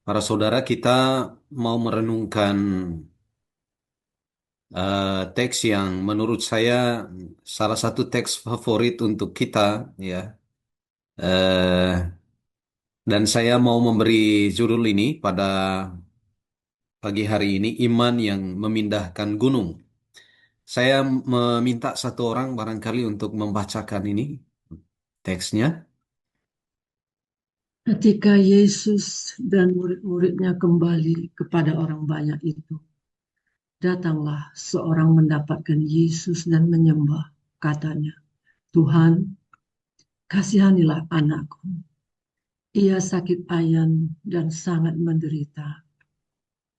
Para saudara, kita mau merenungkan teks yang menurut saya salah satu teks favorit untuk kita, ya. Eh, dan saya mau memberi judul ini pada pagi hari ini, iman yang memindahkan gunung. Saya meminta satu orang barangkali untuk membacakan ini teksnya. Ketika Yesus dan murid-muridnya kembali kepada orang banyak itu, datanglah seorang mendapatkan Yesus dan menyembah. Katanya, Tuhan, kasihanilah anakku. Ia sakit ayan dan sangat menderita.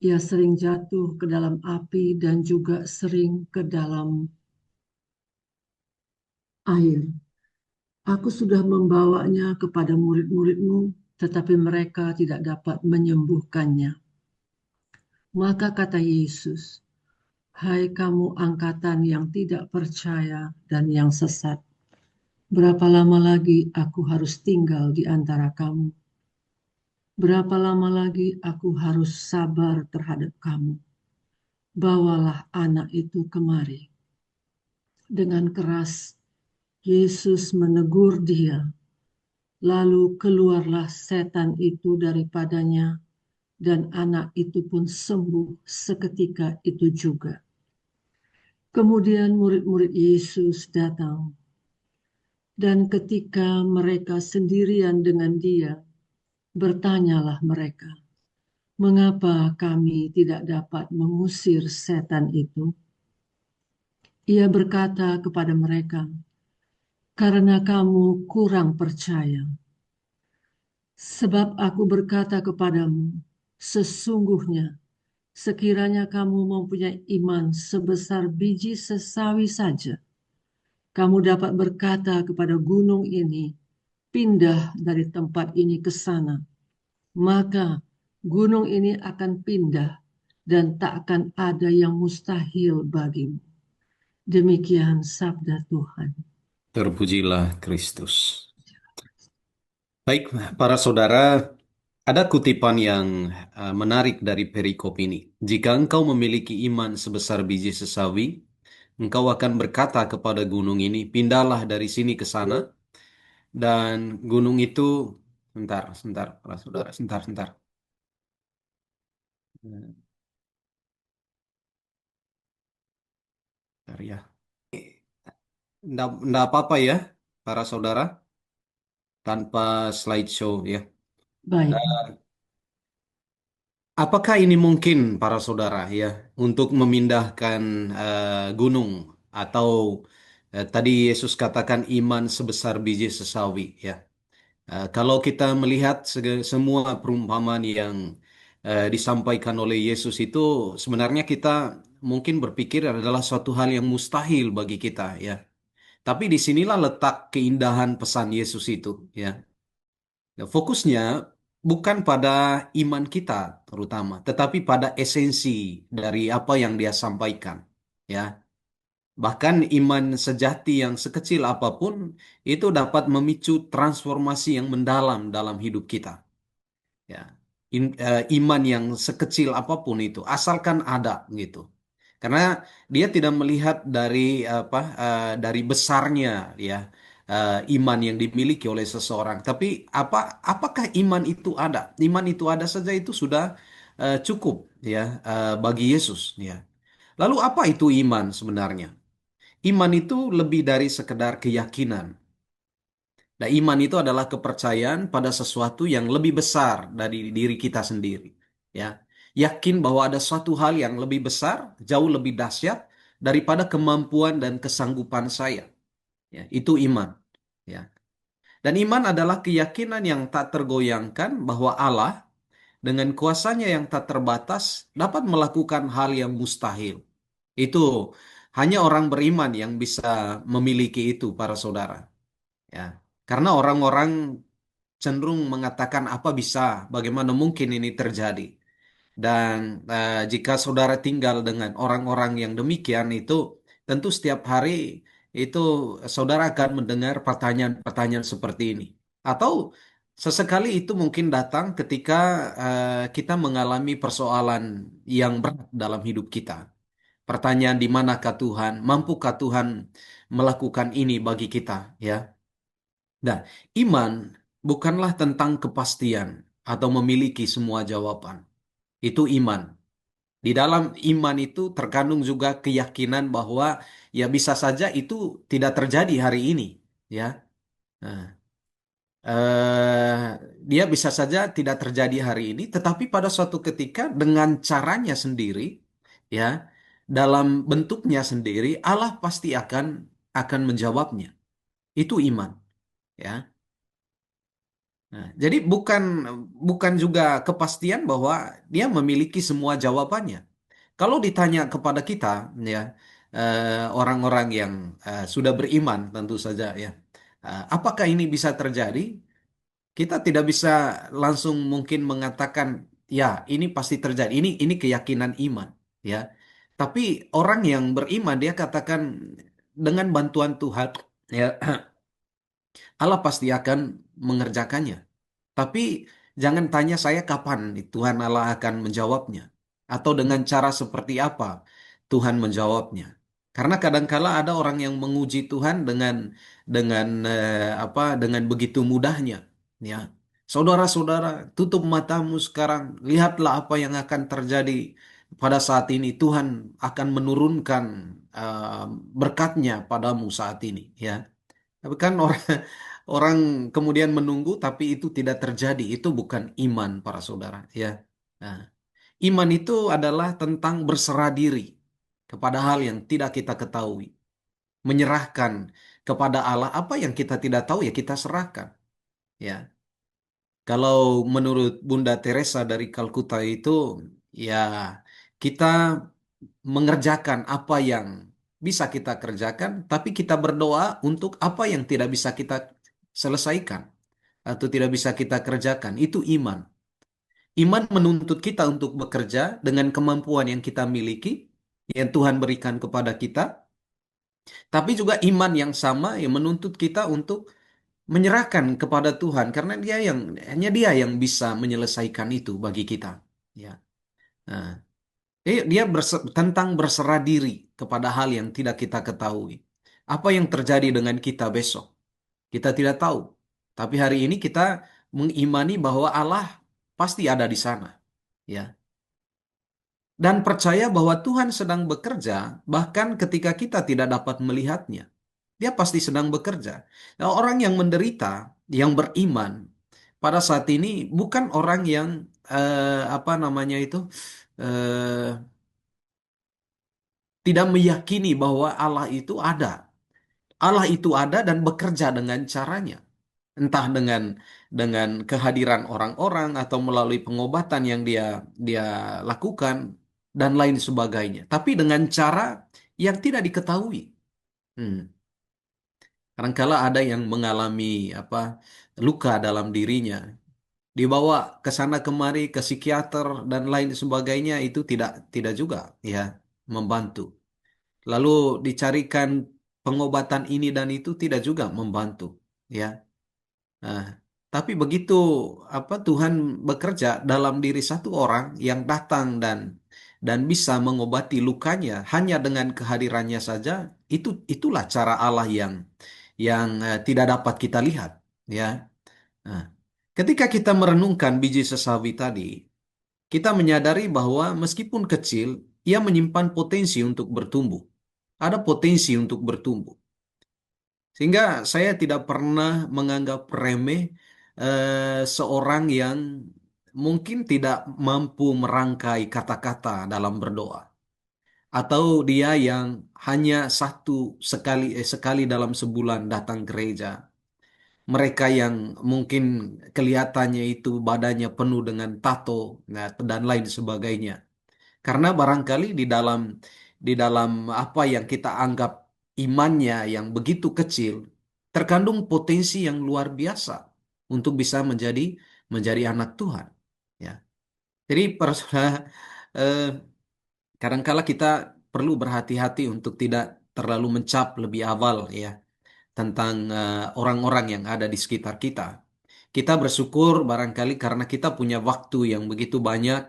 Ia sering jatuh ke dalam api dan juga sering ke dalam air. Aku sudah membawanya kepada murid-muridmu, tetapi mereka tidak dapat menyembuhkannya. Maka kata Yesus, hai kamu angkatan yang tidak percaya dan yang sesat, berapa lama lagi aku harus tinggal di antara kamu? Berapa lama lagi aku harus sabar terhadap kamu? Bawalah anak itu kemari. Dengan keras, Yesus menegur dia. Lalu keluarlah setan itu daripadanya, dan anak itu pun sembuh seketika itu juga. Kemudian murid-murid Yesus datang. Dan ketika mereka sendirian dengan dia, bertanyalah mereka, mengapa kami tidak dapat mengusir setan itu? Ia berkata kepada mereka, karena kamu kurang percaya. Sebab aku berkata kepadamu, sesungguhnya sekiranya kamu mempunyai iman sebesar biji sesawi saja, kamu dapat berkata kepada gunung ini, pindah dari tempat ini ke sana, maka gunung ini akan pindah dan tak akan ada yang mustahil bagimu. Demikian sabda Tuhan. Terpujilah Kristus. Baik, para saudara, ada kutipan yang menarik dari perikop ini. Jika engkau memiliki iman sebesar biji sesawi, engkau akan berkata kepada gunung ini, pindahlah dari sini ke sana, dan gunung itu, sebentar, para saudara, sebentar. Bentar ya. Nggak apa-apa ya, para saudara, tanpa slideshow ya. Baik, Apakah ini mungkin para saudara ya untuk memindahkan gunung atau tadi Yesus katakan iman sebesar biji sesawi ya. Kalau kita melihat semua perumpamaan yang disampaikan oleh Yesus itu sebenarnya kita mungkin berpikir adalah suatu hal yang mustahil bagi kita ya. Tapi disinilah letak keindahan pesan Yesus itu ya. Nah, fokusnya bukan pada iman kita terutama, tetapi pada esensi dari apa yang dia sampaikan. Ya, bahkan iman sejati yang sekecil apapun itu dapat memicu transformasi yang mendalam dalam hidup kita. Ya, iman yang sekecil apapun itu, asalkan ada gitu. Karena dia tidak melihat dari dari besarnya ya iman yang dimiliki oleh seseorang, tapi apakah iman itu ada? Iman itu ada saja itu sudah cukup ya bagi Yesus ya. Lalu apa itu iman sebenarnya? Iman itu lebih dari sekedar keyakinan. Nah, iman itu adalah kepercayaan pada sesuatu yang lebih besar dari diri kita sendiri. Ya, yakin bahwa ada suatu hal yang lebih besar, jauh lebih dahsyat daripada kemampuan dan kesanggupan saya. Ya, itu iman. Ya, dan iman adalah keyakinan yang tak tergoyangkan bahwa Allah dengan kuasanya yang tak terbatas dapat melakukan hal yang mustahil. Itu hanya orang beriman yang bisa memiliki itu, para saudara. Ya, karena orang-orang cenderung mengatakan apa bisa, bagaimana mungkin ini terjadi. Dan jika saudara tinggal dengan orang-orang yang demikian itu tentu setiap hari itu saudara akan mendengar pertanyaan-pertanyaan seperti ini. Atau Sesekali itu mungkin datang ketika kita mengalami persoalan yang berat dalam hidup kita. Pertanyaan di manakah Tuhan? Mampukah Tuhan melakukan ini bagi kita? Ya. Nah, iman bukanlah tentang kepastian atau memiliki semua jawaban. Itu iman. Di dalam iman itu terkandung juga keyakinan bahwa ya bisa saja itu tidak terjadi hari ini. Ya. Nah, dia bisa saja tidak terjadi hari ini, tetapi pada suatu ketika dengan caranya sendiri, ya, dalam bentuknya sendiri, Allah pasti akan menjawabnya. Itu iman, ya. Nah, jadi bukan bukan juga kepastian bahwa dia memiliki semua jawabannya. Kalau ditanya kepada kita, ya, orang-orang yang sudah beriman, tentu saja, ya, apakah ini bisa terjadi? Kita tidak bisa langsung mungkin mengatakan ya ini pasti terjadi. Ini keyakinan iman, ya. Tapi orang yang beriman dia katakan dengan bantuan Tuhan, ya, Allah pasti akan mengerjakannya. Tapi jangan tanya saya kapan Tuhan Allah akan menjawabnya atau dengan cara seperti apa Tuhan menjawabnya. Karena kadangkala ada orang yang menguji Tuhan dengan begitu mudahnya, ya. Saudara-saudara, tutup matamu sekarang, lihatlah apa yang akan terjadi pada saat ini. Tuhan akan menurunkan eh, berkatnya padamu saat ini, ya. Tapi kan orang orang kemudian menunggu tapi itu tidak terjadi. Itu bukan iman para saudara, ya. Nah, iman itu adalah tentang berserah diri kepada hal yang tidak kita ketahui. Menyerahkan kepada Allah apa yang kita tidak tahu ya kita serahkan, ya. Kalau menurut Bunda Teresa dari Kalkuta itu ya kita mengerjakan apa yang bisa kita kerjakan, tapi kita berdoa untuk apa yang tidak bisa kita selesaikan atau tidak bisa kita kerjakan. Itu iman. Iman menuntut kita untuk bekerja dengan kemampuan yang kita miliki, yang Tuhan berikan kepada kita, tapi juga iman yang sama yang menuntut kita untuk menyerahkan kepada Tuhan karena hanya Dia yang bisa menyelesaikan itu bagi kita. Ya. Nah, dia tentang berserah diri kepada hal yang tidak kita ketahui. Apa yang terjadi dengan kita besok? Kita tidak tahu. Tapi hari ini kita mengimani bahwa Allah pasti ada di sana. Ya. Dan percaya bahwa Tuhan sedang bekerja bahkan ketika kita tidak dapat melihatnya. Dia pasti sedang bekerja. Nah, orang yang menderita, yang beriman pada saat ini bukan orang yang apa namanya itu eh, tidak meyakini bahwa Allah itu ada. Allah itu ada dan bekerja dengan caranya. Entah dengan kehadiran orang-orang atau melalui pengobatan yang dia dia lakukan dan lain sebagainya. Tapi dengan cara yang tidak diketahui. Hmm. Kadangkala ada yang mengalami apa luka dalam dirinya, dibawa ke sana kemari ke psikiater dan lain sebagainya itu tidak juga ya membantu. Lalu dicarikan pengobatan ini dan itu tidak juga membantu, ya. Nah, tapi begitu apa Tuhan bekerja dalam diri satu orang yang datang dan bisa mengobati lukanya hanya dengan kehadirannya saja, itulah cara Allah yang tidak dapat kita lihat, ya. Nah, ketika kita merenungkan biji sesawi tadi, kita menyadari bahwa meskipun kecil, ia menyimpan potensi untuk bertumbuh. Ada potensi untuk bertumbuh. Sehingga saya tidak pernah menganggap remeh seorang yang mungkin tidak mampu merangkai kata-kata dalam berdoa. Atau dia yang hanya sekali dalam sebulan datang gereja. Mereka yang mungkin kelihatannya itu badannya penuh dengan tato, nah, dan lain sebagainya. Karena barangkali di dalam apa yang kita anggap imannya yang begitu kecil, terkandung potensi yang luar biasa untuk bisa menjadi anak Tuhan. Ya. Jadi eh, kadangkala kita perlu berhati-hati untuk tidak terlalu mencap lebih awal ya tentang orang-orang yang ada di sekitar kita. Kita bersyukur barangkali karena kita punya waktu yang begitu banyak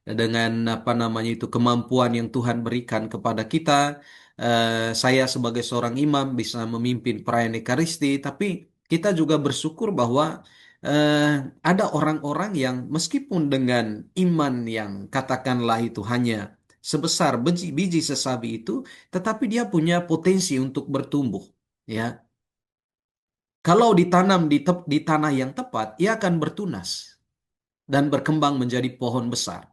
dengan apa namanya itu kemampuan yang Tuhan berikan kepada kita. Saya sebagai seorang imam bisa memimpin perayaan Ekaristi, tapi kita juga bersyukur bahwa eh, ada orang-orang yang meskipun dengan iman yang katakanlah itu hanya sebesar biji sesawi itu, tetapi dia punya potensi untuk bertumbuh. Ya, kalau ditanam di tanah yang tepat, ia akan bertunas dan berkembang menjadi pohon besar.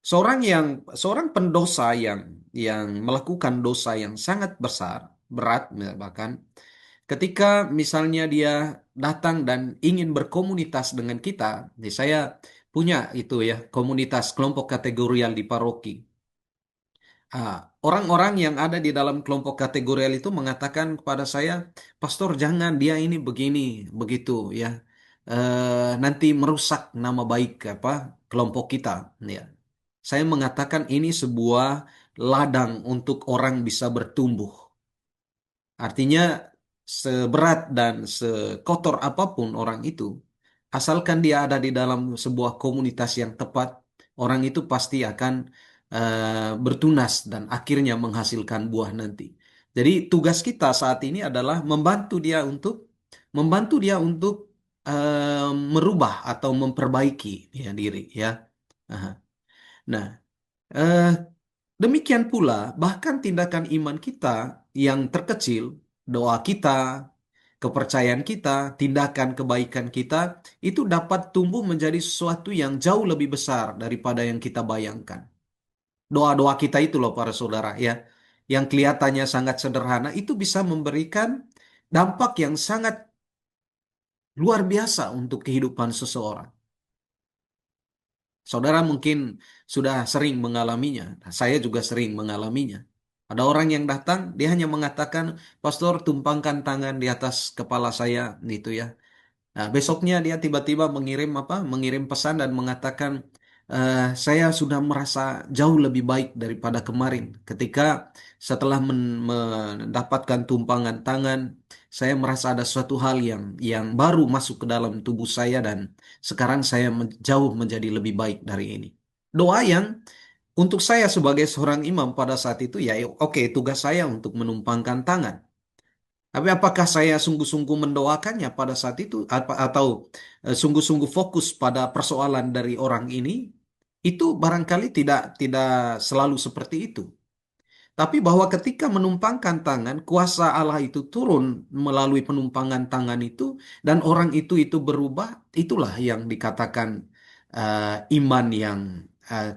Seorang yang seorang pendosa yang melakukan dosa yang sangat besar, berat bahkan ketika misalnya dia datang dan ingin berkomunitas dengan kita, saya punya itu ya komunitas kelompok kategorial di paroki. Orang-orang yang ada di dalam kelompok kategorial itu mengatakan kepada saya, Pastor, jangan dia ini begini, begitu ya. Nanti merusak nama baik apa kelompok kita. Ya. Saya mengatakan ini sebuah ladang untuk orang bisa bertumbuh. Artinya seberat dan sekotor apapun orang itu, asalkan dia ada di dalam sebuah komunitas yang tepat, orang itu pasti akan bertunas dan akhirnya menghasilkan buah nanti. Jadi tugas kita saat ini adalah membantu dia untuk merubah atau memperbaiki ya diri ya. Aha. Nah, eh, demikian pula, bahkan tindakan iman kita yang terkecil, doa kita, kepercayaan kita, tindakan kebaikan kita, itu dapat tumbuh menjadi sesuatu yang jauh lebih besar daripada yang kita bayangkan. Doa-doa kita itu loh para saudara ya, yang kelihatannya sangat sederhana, itu bisa memberikan dampak yang sangat luar biasa untuk kehidupan seseorang. Saudara mungkin sudah sering mengalaminya. Saya juga sering mengalaminya. Ada orang yang datang, dia hanya mengatakan, Pastor, tumpangkan tangan di atas kepala saya, gitu ya. Nah, besoknya dia tiba-tiba mengirim apa? Mengirim pesan dan mengatakan, saya sudah merasa jauh lebih baik daripada kemarin. Ketika setelah mendapatkan tumpangan tangan, saya merasa ada suatu hal yang baru masuk ke dalam tubuh saya dan sekarang saya jauh menjadi lebih baik dari ini. Doa yang untuk saya sebagai seorang imam pada saat itu ya oke, tugas saya untuk menumpangkan tangan. Tapi apakah saya sungguh-sungguh mendoakannya pada saat itu atau sungguh-sungguh fokus pada persoalan dari orang ini? Itu barangkali tidak selalu seperti itu. Tapi bahwa ketika menumpangkan tangan, kuasa Allah itu turun melalui penumpangan tangan itu dan orang itu berubah, itulah yang dikatakan iman yang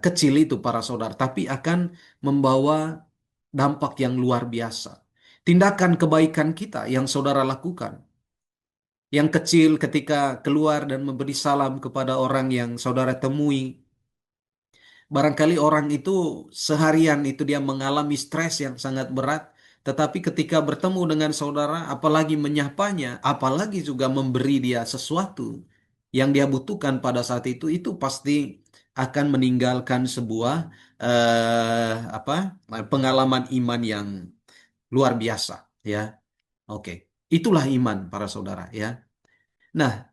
kecil itu para saudara, tapi akan membawa dampak yang luar biasa. Tindakan kebaikan kita yang saudara lakukan, yang kecil ketika keluar dan memberi salam kepada orang yang saudara temui, barangkali orang itu seharian itu dia mengalami stres yang sangat berat, tetapi ketika bertemu dengan saudara, apalagi menyapanya, apalagi juga memberi dia sesuatu yang dia butuhkan pada saat itu pasti akan meninggalkan sebuah apa pengalaman iman yang luar biasa, ya. Oke, itulah iman para saudara, ya. Nah,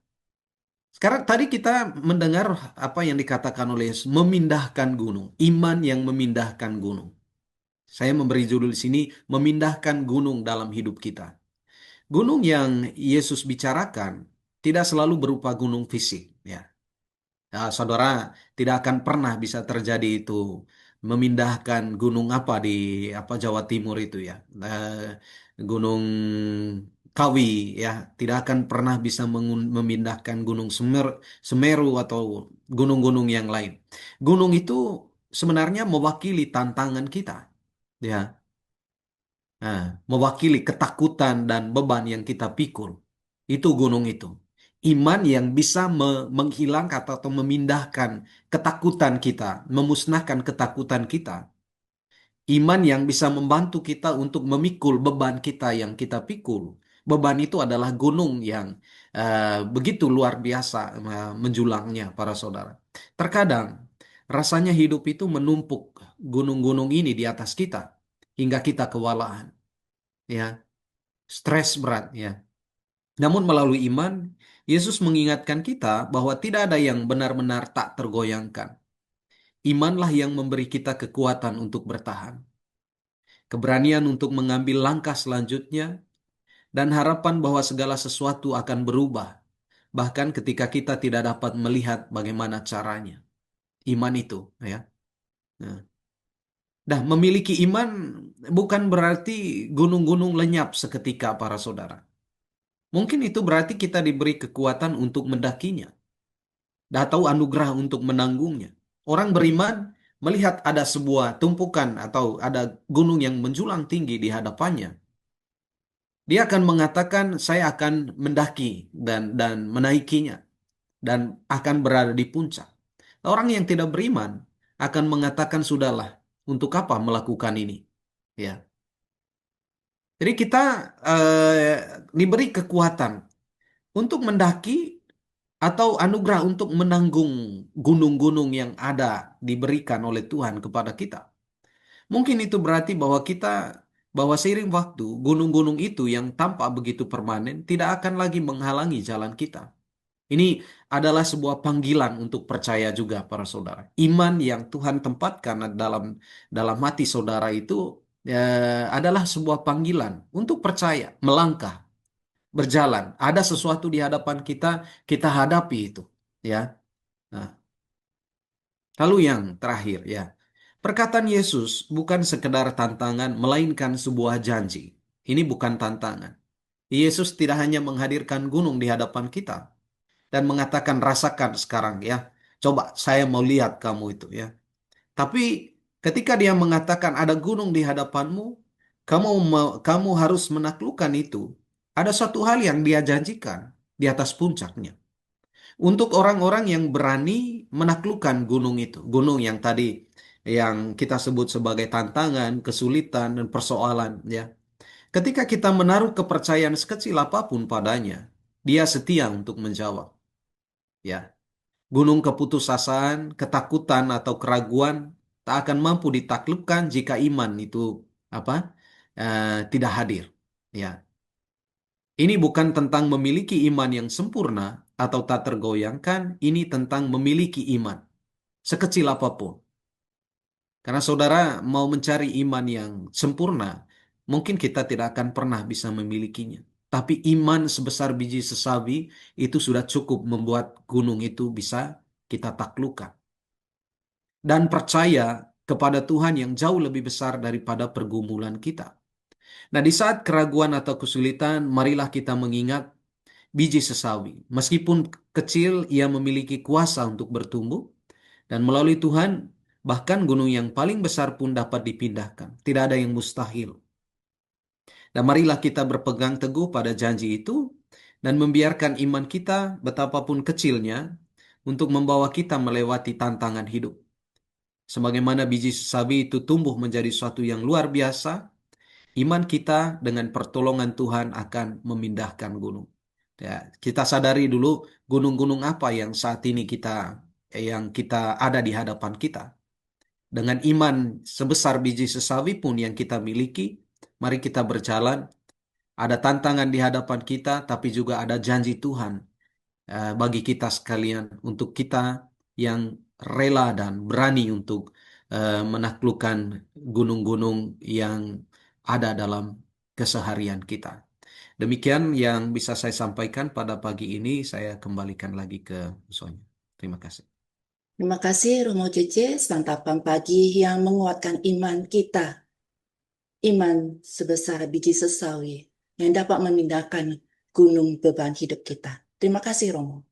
sekarang tadi kita mendengar apa yang dikatakan oleh Yesus, memindahkan gunung, iman yang memindahkan gunung. Saya memberi judul di sini, memindahkan gunung dalam hidup kita. Gunung yang Yesus bicarakan tidak selalu berupa gunung fisik, ya. Nah, saudara tidak akan pernah bisa terjadi itu memindahkan gunung apa di apa Jawa Timur itu ya. Gunung Kawi ya, tidak akan pernah bisa memindahkan gunung Semeru atau gunung-gunung yang lain. Gunung itu sebenarnya mewakili tantangan kita. Ya, nah, mewakili ketakutan dan beban yang kita pikul. Itu gunung itu. Iman yang bisa menghilangkan atau memindahkan ketakutan kita, memusnahkan ketakutan kita. Iman yang bisa membantu kita untuk memikul beban kita yang kita pikul. Beban itu adalah gunung yang begitu luar biasa menjulangnya para saudara. Terkadang rasanya hidup itu menumpuk gunung-gunung ini di atas kita hingga kita kewalahan, ya, stres berat, ya. Namun melalui iman Yesus mengingatkan kita bahwa tidak ada yang benar-benar tak tergoyangkan. Imanlah yang memberi kita kekuatan untuk bertahan, keberanian untuk mengambil langkah selanjutnya, dan harapan bahwa segala sesuatu akan berubah, bahkan ketika kita tidak dapat melihat bagaimana caranya. Iman itu, ya. Nah, memiliki iman bukan berarti gunung-gunung lenyap seketika, para saudara. Mungkin itu berarti kita diberi kekuatan untuk mendakinya, atau anugerah untuk menanggungnya. Orang beriman melihat ada sebuah tumpukan atau ada gunung yang menjulang tinggi di hadapannya. Dia akan mengatakan, saya akan mendaki dan menaikinya dan akan berada di puncak. Orang yang tidak beriman akan mengatakan, sudahlah, untuk apa melakukan ini? Ya. Jadi kita diberi kekuatan untuk mendaki atau anugerah untuk menanggung gunung-gunung yang ada diberikan oleh Tuhan kepada kita. Mungkin itu berarti bahwa seiring waktu gunung-gunung itu yang tampak begitu permanen tidak akan lagi menghalangi jalan kita. Ini adalah sebuah panggilan untuk percaya juga, para saudara. Iman yang Tuhan tempatkan dalam dalam hati saudara itu adalah sebuah panggilan untuk percaya, melangkah, berjalan. Ada sesuatu di hadapan kita, kita hadapi itu, ya. Nah, lalu yang terakhir, ya. Perkataan Yesus bukan sekedar tantangan, melainkan sebuah janji. Ini bukan tantangan. Yesus tidak hanya menghadirkan gunung di hadapan kita dan mengatakan, rasakan sekarang, ya. Coba saya mau lihat kamu itu, ya. Tapi ketika dia mengatakan ada gunung di hadapanmu, kamu harus menaklukkan itu. Ada satu hal yang dia janjikan di atas puncaknya. Untuk orang-orang yang berani menaklukkan gunung itu. Gunung yang tadi yang kita sebut sebagai tantangan, kesulitan, dan persoalan, ya. Ketika kita menaruh kepercayaan sekecil apapun padanya, dia setia untuk menjawab, ya. Gunung keputusasaan, ketakutan, atau keraguan tak akan mampu ditaklukkan jika iman itu apa? Tidak hadir, ya. Ini bukan tentang memiliki iman yang sempurna atau tak tergoyangkan, ini tentang memiliki iman sekecil apapun. Karena saudara mau mencari iman yang sempurna, mungkin kita tidak akan pernah bisa memilikinya. Tapi iman sebesar biji sesawi itu sudah cukup membuat gunung itu bisa kita taklukkan. Dan percaya kepada Tuhan yang jauh lebih besar daripada pergumulan kita. Nah, di saat keraguan atau kesulitan, marilah kita mengingat biji sesawi. Meskipun kecil, ia memiliki kuasa untuk bertumbuh. Dan melalui Tuhan, bahkan gunung yang paling besar pun dapat dipindahkan. Tidak ada yang mustahil. Dan marilah kita berpegang teguh pada janji itu dan membiarkan iman kita betapapun kecilnya untuk membawa kita melewati tantangan hidup. Sebagaimana biji sesawi itu tumbuh menjadi suatu yang luar biasa, iman kita dengan pertolongan Tuhan akan memindahkan gunung. Ya, kita sadari dulu gunung-gunung apa yang saat ini kita ada di hadapan kita. Dengan iman sebesar biji sesawi pun yang kita miliki, mari kita berjalan. Ada tantangan di hadapan kita, tapi juga ada janji Tuhan bagi kita sekalian, untuk kita yang rela dan berani untuk menaklukkan gunung-gunung yang ada dalam keseharian kita. Demikian yang bisa saya sampaikan pada pagi ini. Saya kembalikan lagi ke Sonya. Terima kasih. Terima kasih Romo Cece, santapan pagi yang menguatkan iman kita. Iman sebesar biji sesawi yang dapat memindahkan gunung beban hidup kita. Terima kasih Romo.